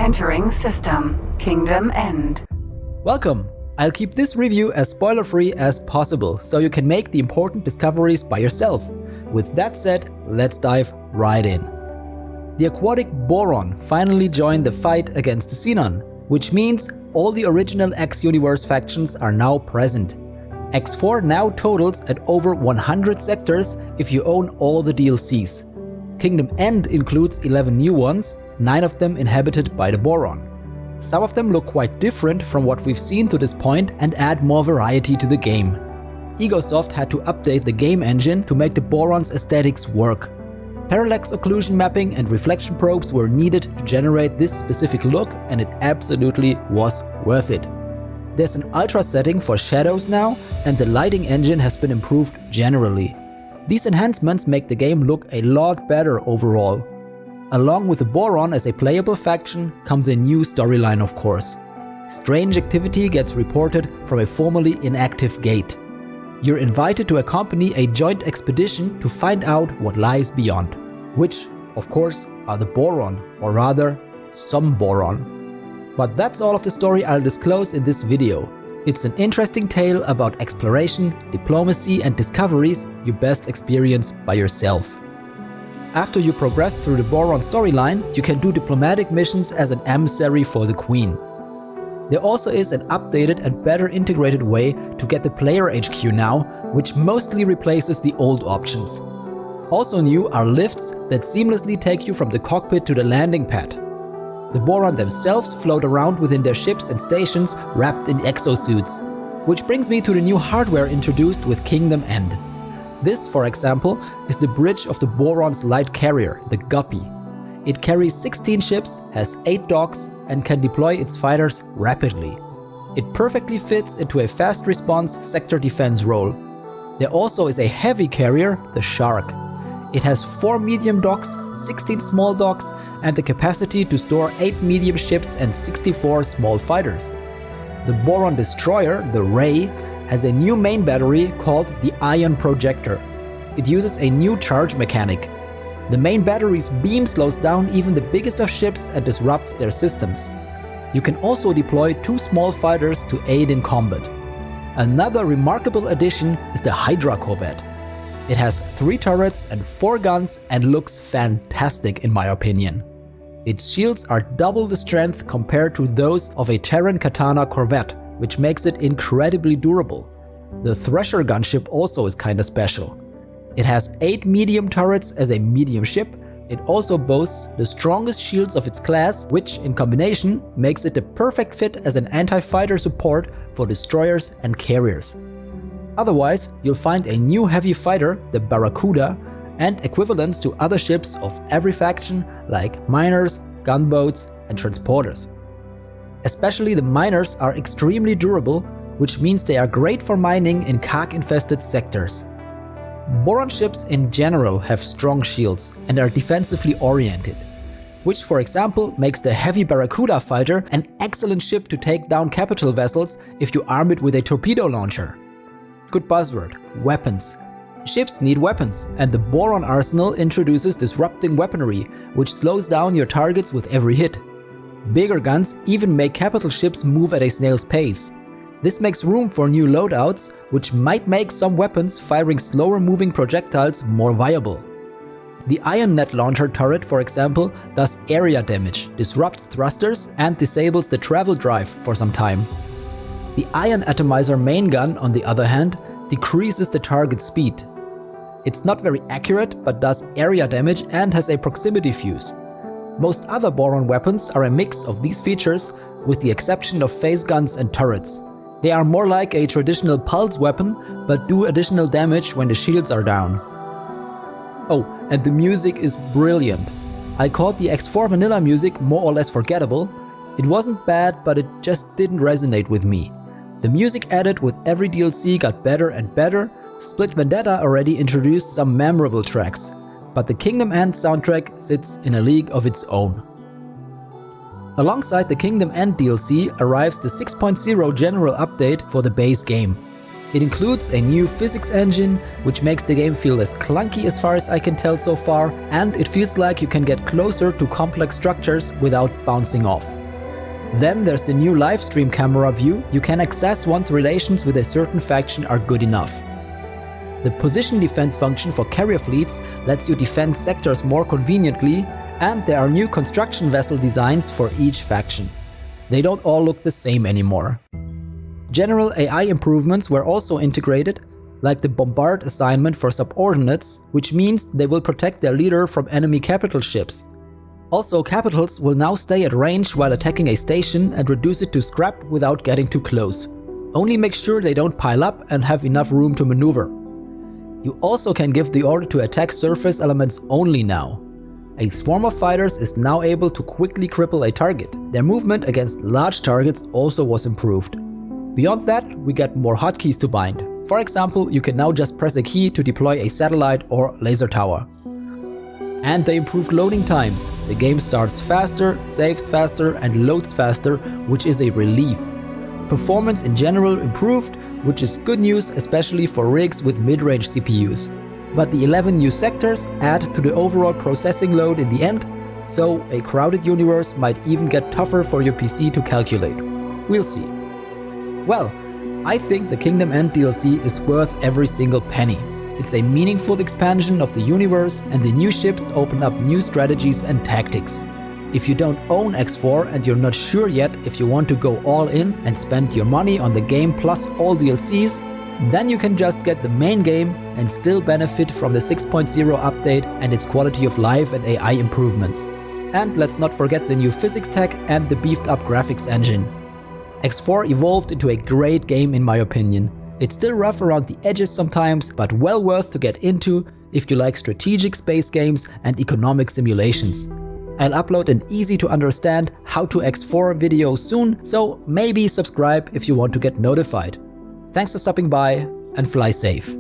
Entering system. Kingdom End. Welcome! I'll keep this review as spoiler-free as possible, so you can make the important discoveries by yourself. With that said, let's dive right in. The aquatic Boron finally joined the fight against the Xenon, which means all the original X-Universe factions are now present. X4 now totals at over 100 sectors if you own all the DLCs. Kingdom End includes 11 new ones, 9 of them inhabited by the Boron. Some of them look quite different from what we've seen to this point and add more variety to the game. Egosoft had to update the game engine to make the Boron's aesthetics work. Parallax occlusion mapping and reflection probes were needed to generate this specific look, and it absolutely was worth it. There's an ultra setting for shadows now, and the lighting engine has been improved generally. These enhancements make the game look a lot better overall. Along with the Boron as a playable faction comes a new storyline, of course. Strange activity gets reported from a formerly inactive gate. You're invited to accompany a joint expedition to find out what lies beyond. Which, of course, are the Boron, or rather, some Boron. But that's all of the story I'll disclose in this video. It's an interesting tale about exploration, diplomacy and discoveries you best experience by yourself. After you progress through the Boron storyline, you can do diplomatic missions as an emissary for the Queen. There also is an updated and better integrated way to get the player HQ now, which mostly replaces the old options. Also new are lifts that seamlessly take you from the cockpit to the landing pad. The Boron themselves float around within their ships and stations wrapped in exosuits. Which brings me to the new hardware introduced with Kingdom End. This, for example, is the bridge of the Boron's light carrier, the Guppy. It carries 16 ships, has 8 docks, and can deploy its fighters rapidly. It perfectly fits into a fast response sector defense role. There also is a heavy carrier, the Shark. It has 4 medium docks, 16 small docks, and the capacity to store 8 medium ships and 64 small fighters. The Boron destroyer, the Ray, has a new main battery called the Ion Projector. It uses a new charge mechanic. The main battery's beam slows down even the biggest of ships and disrupts their systems. You can also deploy 2 small fighters to aid in combat. Another remarkable addition is the Hydra Corvette. It has 3 turrets and 4 guns and looks fantastic in my opinion. Its shields are double the strength compared to those of a Terran Katana Corvette, which makes it incredibly durable. The Thresher gunship also is kinda special. It has 8 medium turrets as a medium ship. It also boasts the strongest shields of its class, which in combination makes it the perfect fit as an anti-fighter support for destroyers and carriers. Otherwise, you'll find a new heavy fighter, the Barracuda, and equivalents to other ships of every faction like miners, gunboats and transporters. Especially the miners are extremely durable, which means they are great for mining in carc-infested sectors. Boron ships in general have strong shields and are defensively oriented, which for example makes the heavy Barracuda fighter an excellent ship to take down capital vessels if you arm it with a torpedo launcher. Good buzzword, weapons. Ships need weapons, and the Boron arsenal introduces disrupting weaponry, which slows down your targets with every hit. Bigger guns even make capital ships move at a snail's pace. This makes room for new loadouts, which might make some weapons firing slower moving projectiles more viable. The Ion Net Launcher turret, for example, does area damage, disrupts thrusters and disables the travel drive for some time. The Ion Atomizer main gun, on the other hand, decreases the target speed. It's not very accurate, but does area damage and has a proximity fuse. Most other Boron weapons are a mix of these features, with the exception of phase guns and turrets. They are more like a traditional pulse weapon, but do additional damage when the shields are down. Oh, and the music is brilliant. I called the X4 vanilla music more or less forgettable. It wasn't bad, but it just didn't resonate with me. The music added with every DLC got better and better. Split Vendetta already introduced some memorable tracks, but the Kingdom End soundtrack sits in a league of its own. Alongside the Kingdom End DLC arrives the 6.0 general update for the base game. It includes a new physics engine, which makes the game feel less clunky as far as I can tell so far, and it feels like you can get closer to complex structures without bouncing off. Then there's the new live stream camera view. You can access once relations with a certain faction are good enough. The position defense function for carrier fleets lets you defend sectors more conveniently, and there are new construction vessel designs for each faction. They don't all look the same anymore. General AI improvements were also integrated, like the bombard assignment for subordinates, which means they will protect their leader from enemy capital ships. Also, capitals will now stay at range while attacking a station and reduce it to scrap without getting too close. Only make sure they don't pile up and have enough room to maneuver. You also can give the order to attack surface elements only now. A swarm of fighters is now able to quickly cripple a target. Their movement against large targets also was improved. Beyond that, we get more hotkeys to bind. For example, you can now just press a key to deploy a satellite or laser tower. And they improved loading times. The game starts faster, saves faster and loads faster, which is a relief. Performance in general improved, which is good news especially for rigs with mid-range CPUs. But the 11 new sectors add to the overall processing load in the end, so a crowded universe might even get tougher for your PC to calculate. We'll see. Well, I think the Kingdom End DLC is worth every single penny. It's a meaningful expansion of the universe, and the new ships open up new strategies and tactics. If you don't own X4 and you're not sure yet if you want to go all in and spend your money on the game plus all DLCs, then you can just get the main game and still benefit from the 6.0 update and its quality of life and AI improvements. And let's not forget the new physics tech and the beefed up graphics engine. X4 evolved into a great game in my opinion. It's still rough around the edges sometimes, but well worth to get into if you like strategic space games and economic simulations. I'll upload an easy to understand how to X4 video soon, so maybe subscribe if you want to get notified. Thanks for stopping by and fly safe.